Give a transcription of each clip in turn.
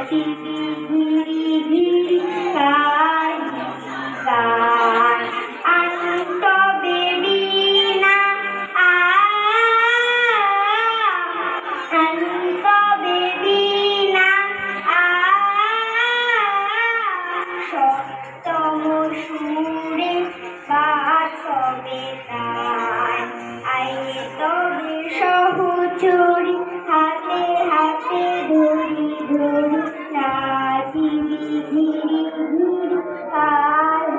ঝিরি ঝিরি ঝিরি গায় গায় আনন্দ বেবি না আনন্দ বেবি না সপ্তম সুরে বাসবে তাই আইয়ে তবে সহচরি হাতে হাতে ধরি ধরি নাচিবি ঝিরি ঝিরি গান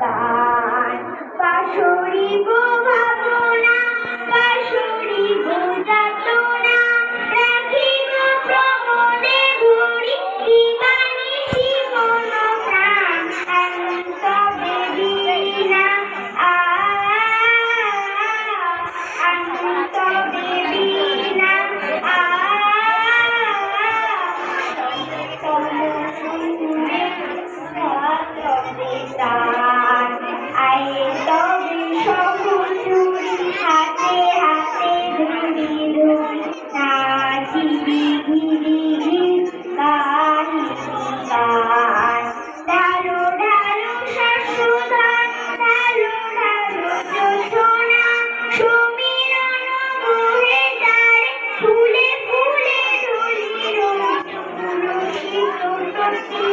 গান বাঁশরিব ভাবনা বাঁশরিব যাতনা রাখিব প্রমোদে ভরি দিবানি জীবন প্রাণ অনন্ত বেবি না অনন্ত বেবি না আয়ে তবে সহচরি হাতে হাতে ধরি ধরি নাচিবি ঝিরি ঝিরি গান গান ঢালো ঢালো শাশ্বধান ঢালো ঢালো যোজনা সমীরণ বহে তারে ফুলে ফুলে ঢলি ঢলি তুলসী